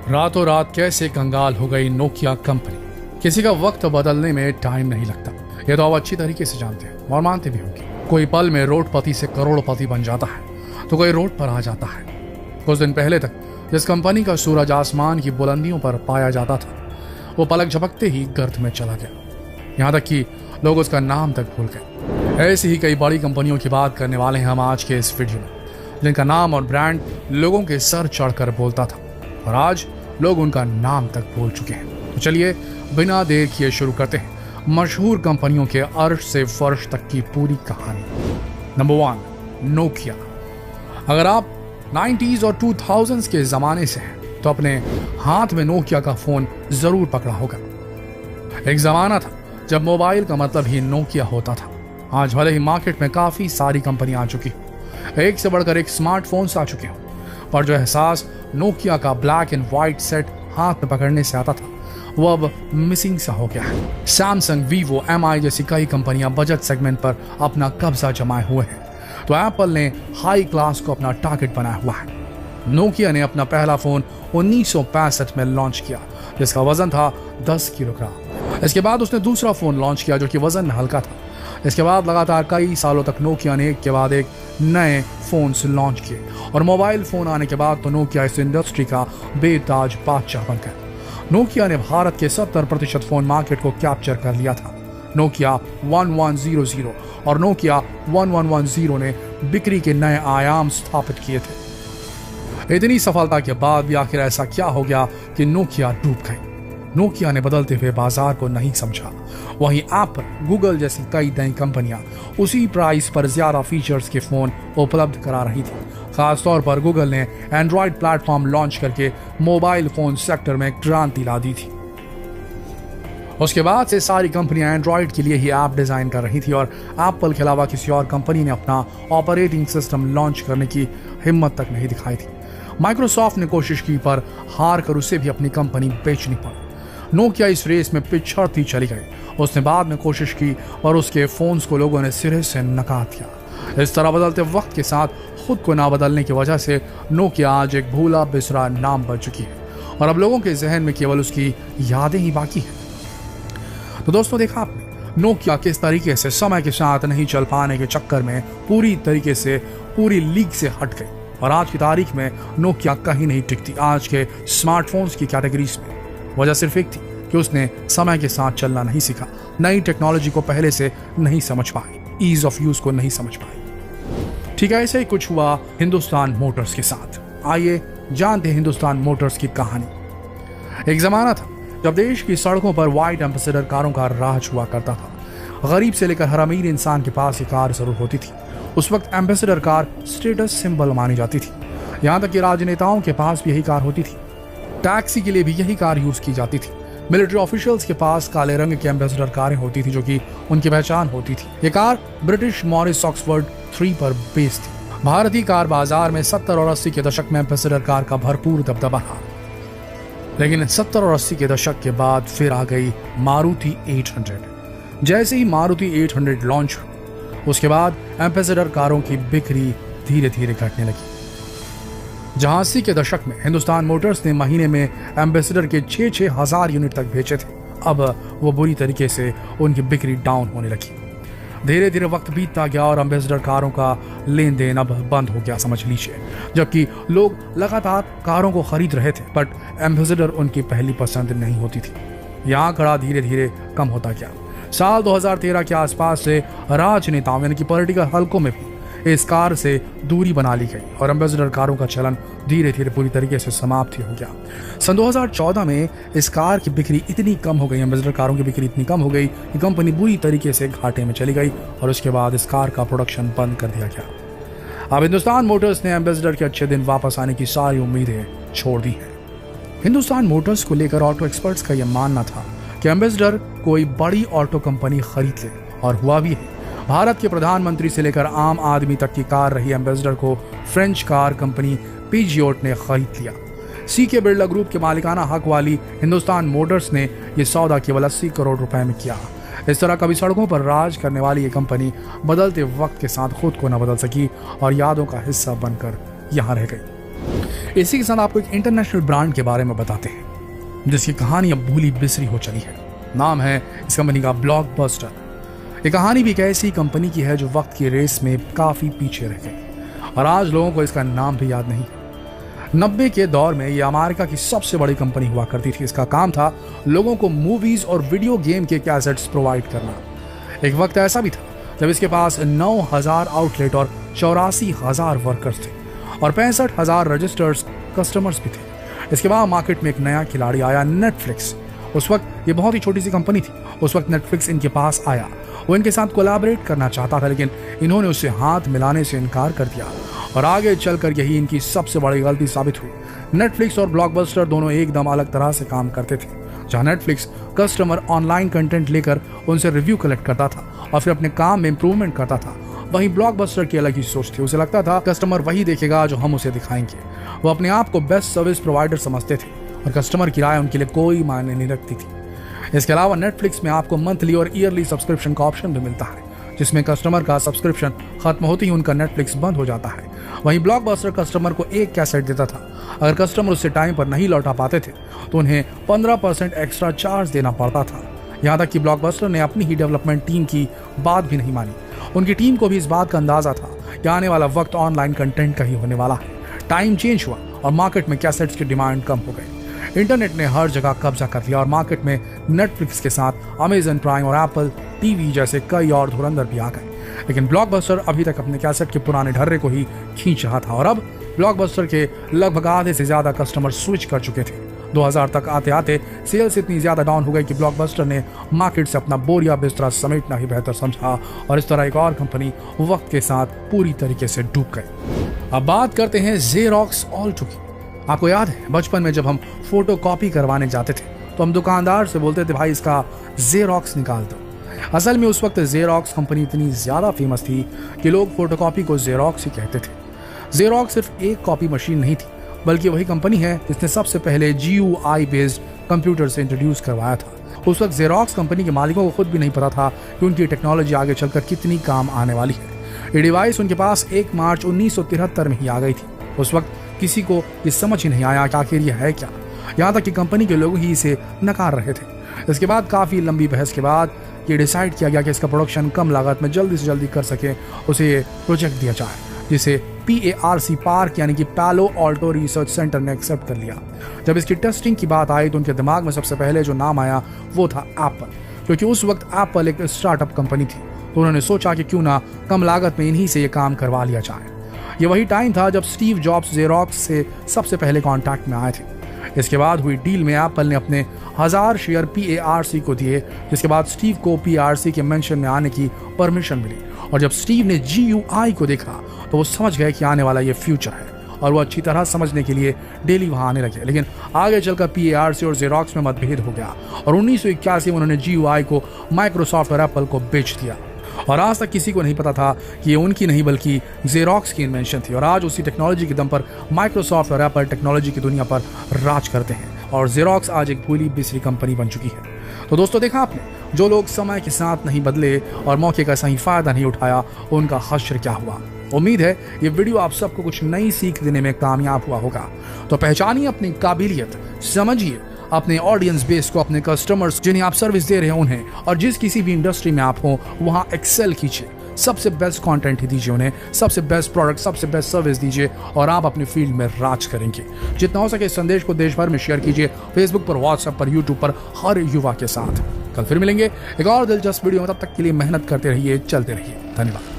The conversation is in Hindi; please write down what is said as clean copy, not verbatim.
रातों रात कैसे कंगाल हो गई नोकिया कंपनी। किसी का वक्त बदलने में टाइम नहीं लगता, ये तो आप अच्छी तरीके से जानते हैं और मानते भी होंगे। कोई पल में रोडपति से करोड़पति बन जाता है तो कोई रोड पर आ जाता है। कुछ दिन पहले तक जिस कंपनी का सूरज आसमान की बुलंदियों पर पाया जाता था, वो पलक झपकते ही गर्त में चला गया। यहाँ तक कि लोग उसका नाम तक भूल गए। ऐसी ही कई बड़ी कंपनियों की बात करने वाले हैं हम आज के इस वीडियो में, जिनका नाम और ब्रांड लोगों के सर चढ़कर बोलता था और आज लोग उनका नाम तक भूल चुके हैं। तो चलिए बिना देर किए शुरू करते हैं मशहूर कंपनियों के अर्श से फर्श तक की पूरी कहानी। Number 1, Nokia. अगर आप 90s और 2000s के जमाने से हैं तो अपने हाथ में नोकिया का फोन जरूर पकड़ा होगा। एक जमाना था जब मोबाइल का मतलब ही नोकिया होता था। आज भले ही मार्केट में काफी सारी कंपनियां आ चुकी, एक से बढ़कर एक स्मार्टफोन्स आ चुके हों, पर जो एहसास नोकिया का ब्लैक एंड व्हाइट सेट हाथ में पकड़ने से आता था वो अब मिसिंग सा हो गया है। सैमसंग, वीवो, MI जैसी कई कंपनियां बजट सेगमेंट पर अपना कब्जा जमाए हुए हैं, तो एप्पल ने हाई क्लास को अपना टारगेट बनाया हुआ है। नोकिया ने अपना पहला फोन 1965 में लॉन्च किया, जिसका वजन था 10 किलोग्राम। इसके बाद उसने दूसरा फोन लॉन्च किया जो कि वजन में हल्का था। इसके बाद लगातार कई सालों तक नोकिया ने एक के बाद एक नए फोन्स लॉन्च किए और मोबाइल फोन आने के बाद तो नोकिया इस इंडस्ट्री का बेताज बादशाह बन गया। नोकिया ने भारत के 70% फोन मार्केट को कैप्चर कर लिया था। नोकिया 1100 और नोकिया 1110 ने बिक्री के नए आयाम स्थापित किए थे। इतनी सफलता के बाद भी आखिर ऐसा क्या हो गया कि नोकिया डूब गई। नोकिया ने बदलते हुए बाजार को नहीं समझा। वहीं एप्पल, गूगल जैसी कई नई कंपनियां उसी प्राइस पर ज्यादा फीचर्स के फोन उपलब्ध करा रही थी। खासतौर पर गूगल ने एंड्रॉइड प्लेटफॉर्म लॉन्च करके मोबाइल फोन सेक्टर में क्रांति ला दी थी। उसके बाद से सारी कंपनियां एंड्रॉइड के लिए ही ऐप डिजाइन कर रही थी और एप्पल के अलावा किसी और कंपनी ने अपना ऑपरेटिंग सिस्टम लॉन्च करने की हिम्मत तक नहीं दिखाई थी। माइक्रोसॉफ्ट ने कोशिश की पर हार कर उसे भी अपनी कंपनी बेचनी पड़ी। नोकिया इस रेस में पिछड़ती चली गई। उसने बाद में कोशिश की और उसके फोन्स को लोगों ने सिरे से नकार दिया। इस तरह बदलते वक्त के साथ खुद को ना बदलने की वजह से नोकिया आज एक भूला बिसरा नाम बन चुकी है और अब लोगों के जहन में केवल उसकी यादें ही बाकी हैं। तो दोस्तों, देखा आपने नोकिया किस तरीके से समय के साथ नहीं चल पाने के चक्कर में पूरी तरीके से पूरी लीग से हट गई और आज की तारीख में नोकिया कहीं नहीं टिकती आज के स्मार्टफोन्स की कैटेगरीज में। वजह सिर्फ एक थी कि उसने समय के साथ चलना नहीं सीखा, नई टेक्नोलॉजी को पहले से नहीं समझ पाई, ईज ऑफ यूज को नहीं समझ पाई। ठीक है, ऐसे ही कुछ हुआ हिंदुस्तान मोटर्स के साथ। आइए जानते हैं हिंदुस्तान मोटर्स की कहानी। एक जमाना था जब देश की सड़कों पर व्हाइट एम्बेसडर कारों का राज हुआ करता था। गरीब से लेकर हर अमीर इंसान के पास ये कार जरूर होती थी। उस वक्त एम्बेसडर कार स्टेटस सिंबल मानी जाती थी। यहाँ तक कि राजनेताओं के पास भी यही कार होती थी। टैक्सी के लिए भी यही कार यूज की जाती थी। मिलिट्री ऑफिशियल्स के पास काले रंग की एम्बेसडर कारें होती थी जो कि उनकी पहचान होती थी। ये कार ब्रिटिश मॉरिस ऑक्सफोर्ड 3 पर बेस्ड थी। भारतीय कार बाजार में 70 और 80 के दशक में एम्बेसडर कार का भरपूर दबदबा था, लेकिन 70 और 80 के दशक के बाद फिर आ गई मारुति 800। जैसे ही मारुति 800 लॉन्च हुई, उसके बाद एम्बेसडर कारों की बिक्री धीरे धीरे घटने लगी। जहां 80 के दशक में हिंदुस्तान मोटर्स ने महीने में एम्बेसडर के 6-6 हजार यूनिट तक बेचे थे, अब वो बुरी तरीके से उनकी बिक्री डाउन होने लगी। धीरे धीरे वक्त बीतता गया और एम्बेसडर कारों का लेन देन अब बंद हो गया, समझ लीजिए। जबकि लोग लगातार कारों को खरीद रहे थे, बट एम्बेसडर उनकी पहली पसंद नहीं होती थी। यहाँ खड़ा धीरे धीरे कम होता गया। साल 2013 के आसपास से राजनेताओं यानी कि पॉलिटिकल हलकों में भी इस कार से दूरी बना ली गई और एम्बेसडर कारों का चलन धीरे धीरे पूरी तरीके से समाप्त हो गया। सन 2014 में इस कार की बिक्री इतनी कम हो गई, एम्बेसडर कारों की बिक्री इतनी कम हो गई कि कंपनी बुरी तरीके से घाटे में चली गई और उसके बाद इस कार का प्रोडक्शन बंद कर दिया गया। अब हिंदुस्तान मोटर्स ने एम्बेसडर के अच्छे दिन वापस आने की सारी उम्मीदें छोड़ दी हैं। हिंदुस्तान मोटर्स को लेकर ऑटो एक्सपर्ट्स का यह मानना था कि एम्बेसडर कोई बड़ी ऑटो कंपनी खरीद ले, और हुआ भी है। भारत के प्रधानमंत्री से लेकर आम आदमी तक की कार रही एम्बेसडर को फ्रेंच कार कंपनी पीजियोट ने खरीद लिया। सीके बिरला ग्रुप के मालिकाना हक वाली हिंदुस्तान मोटर्स ने यह सौदा केवल 80 करोड़ रुपए में किया। इस तरह कभी सड़कों पर राज करने वाली ये कंपनी बदलते वक्त के साथ खुद को न बदल सकी और यादों का हिस्सा बनकर यहाँ रह गई। इसी के साथ आपको एक इंटरनेशनल ब्रांड के बारे में बताते हैं जिसकी कहानी अब भूली बिसरी हो चली है। नाम है इस कंपनी का ब्लॉकबस्टर। ये कहानी भी एक ऐसी कंपनी की है जो वक्त की रेस में काफी पीछे रह गई और आज लोगों को इसका नाम भी याद नहीं है। 90 के दौर में ये अमेरिका की सबसे बड़ी कंपनी हुआ करती थी। इसका काम था लोगों को मूवीज और वीडियो गेम के कैसेट्स प्रोवाइड करना। एक वक्त ऐसा भी था जब इसके पास 9,000 आउटलेट और 84,000 वर्कर्स थे और 65,000 रजिस्टर्ड कस्टमर्स भी थे। इसके बाद मार्केट में एक नया खिलाड़ी आया, नेटफ्लिक्स। उस वक्त ये बहुत ही छोटी सी कंपनी थी। उस वक्त नेटफ्लिक्स इनके पास आया, वो इनके साथ कोलैबोरेट करना चाहता था, लेकिन इन्होंने उससे हाथ मिलाने से इनकार कर दिया और आगे चलकर यही इनकी सबसे बड़ी गलती साबित हुई। नेटफ्लिक्स और ब्लॉकबस्टर दोनों एकदम अलग तरह से काम करते थे। जहां नेटफ्लिक्स कस्टमर ऑनलाइन कंटेंट लेकर उनसे रिव्यू कलेक्ट करता था और फिर अपने काम में इंप्रूवमेंट करता था, वहीं ब्लॉकबस्टर की अलग ही सोच थी। उसे लगता था कस्टमर वही देखेगा जो हम उसे दिखाएंगे। वो अपने आप को बेस्ट सर्विस प्रोवाइडर समझते थे और कस्टमर की राय उनके लिए कोई मायने नहीं रखती थी। इसके अलावा नेटफ्लिक्स में आपको मंथली और ईयरली सब्सक्रिप्शन का ऑप्शन भी मिलता है, जिसमें कस्टमर का सब्सक्रिप्शन खत्म होते ही उनका नेटफ्लिक्स बंद हो जाता है। वहीं ब्लॉकबस्टर कस्टमर को एक कैसेट देता था। अगर कस्टमर उससे टाइम पर नहीं लौटा पाते थे तो उन्हें 15% एक्स्ट्रा चार्ज देना पड़ता था। यहाँ तक कि ब्लॉकबस्टर ने अपनी ही डेवलपमेंट टीम की बात भी नहीं मानी। उनकी टीम को भी इस बात का अंदाजा था कि आने वाला वक्त ऑनलाइन कंटेंट का ही होने वाला है। टाइम चेंज हुआ और मार्केट में कैसेट्स की डिमांड कम हो गई। इंटरनेट ने हर जगह कब्जा कर लिया और मार्केट में नेटफ्लिक्स के साथ अमेजन प्राइम और एप्पल टीवी जैसे कई और धुरंधर भी आ गए। लेकिन ब्लॉकबस्टर अभी तक अपने कैसेट के पुराने ढर्रे को ही खींच रहा था और अब ब्लॉकबस्टर के लगभग आधे से ज्यादा कस्टमर स्विच कर चुके थे। 2000 तक आते आते सेल्स इतनी ज्यादा डाउन हो गई कि ब्लॉकबस्टर ने मार्केट से अपना बोरिया बिस्तरा समेटना ही बेहतर समझा और इस तरह एक और कंपनी वक्त के साथ पूरी तरीके से डूब गई। अब बात करते हैं जेरॉक्स ऑल्टो की। आपको याद है बचपन में जब हम फोटो कॉपी करवाने जाते थे तो हम दुकानदार से बोलते थे भाई इसका जेरॉक्स निकाल दो। असल में उस वक्त जेरॉक्स कंपनी इतनी ज्यादा फेमस थी कि लोग फोटोकॉपी को जेरॉक्स ही कहते थे। जेरॉक्स सिर्फ एक कॉपी मशीन नहीं थी, बल्कि वही कंपनी है जिसने सबसे पहले GUI बेस्ड कंप्यूटर से इंट्रोड्यूस करवाया था। उस वक्त जेरॉक्स कंपनी के मालिकों को खुद भी नहीं पता था कि उनकी टेक्नोलॉजी आगे चलकर कितनी काम आने वाली है। ये डिवाइस उनके पास 1 मार्च 1973 में ही आ गई थी। उस वक्त किसी को ये समझ ही नहीं आया कि आखिर यह है क्या। यहाँ तक कि कंपनी के लोग ही इसे नकार रहे थे। इसके बाद काफी लंबी बहस के बाद ये डिसाइड किया गया कि इसका प्रोडक्शन कम लागत में जल्दी से जल्दी कर सके, उसे प्रोजेक्ट दिया जाए, जिसे PARC पार्क यानी कि पालो ऑल्टो रिसर्च सेंटर ने एक्सेप्ट कर लिया। जब इसकी टेस्टिंग की बात आई तो उनके दिमाग में सबसे पहले जो नाम आया वो था एप्पल, क्योंकि उस वक्त एप्पल एक स्टार्टअप कंपनी थी। तो उन्होंने सोचा कि क्यों ना कम लागत में इन्हीं से ये काम करवा लिया जाए। ये वही टाइम था जब स्टीव जॉब्स जेरॉक्स से सबसे पहले कॉन्टैक्ट में आए थे। इसके बाद हुई डील में एप्पल ने अपने 1000 शेयर PARC को दिए, जिसके बाद स्टीव को PARC के मेंशन में आने की परमिशन मिली। और जब स्टीव ने GUI को देखा तो वो समझ गए कि आने वाला ये फ्यूचर है और वो अच्छी तरह समझने के लिए डेली वहां आने लगे। लेकिन आगे चलकर PARC और जेरॉक्स में मतभेद हो गया और 1981 में उन्होंने GUI को माइक्रोसॉफ्ट और एप्पल को बेच दिया। और आज तक किसी को नहीं पता था कि ये उनकी नहीं बल्कि जेरॉक्स की इन्वेंशन थी। और आज उसी टेक्नोलॉजी के दम पर माइक्रोसॉफ्ट और एप्पल टेक्नोलॉजी की दुनिया पर राज करते हैं और जेरॉक्स आज एक भूली बिसरी कंपनी बन चुकी है। तो दोस्तों देखा आपने, जो लोग समय के साथ नहीं बदले और मौके का सही फायदा नहीं उठाया उनका हश्र क्या हुआ। उम्मीद है ये वीडियो आप सबको कुछ नई सीख देने में कामयाब हुआ होगा। तो पहचानिए अपनी काबिलियत, समझिए अपने ऑडियंस बेस को, अपने कस्टमर्स जिन्हें आप सर्विस दे रहे हैं उन्हें, और जिस किसी भी इंडस्ट्री में आप हो वहां एक्सेल कीजिए। सबसे बेस्ट कंटेंट ही दीजिए उन्हें, सबसे बेस्ट प्रोडक्ट, सबसे बेस्ट सर्विस दीजिए और आप अपने फील्ड में राज करेंगे। जितना हो सके इस संदेश को देश भर में शेयर कीजिए, फेसबुक पर, व्हाट्सएप पर, यूट्यूब पर, हर युवा के साथ। कल फिर मिलेंगे एक और दिलचस्प वीडियो में। तब तक के लिए मेहनत करते रहिए, चलते रहिए। धन्यवाद।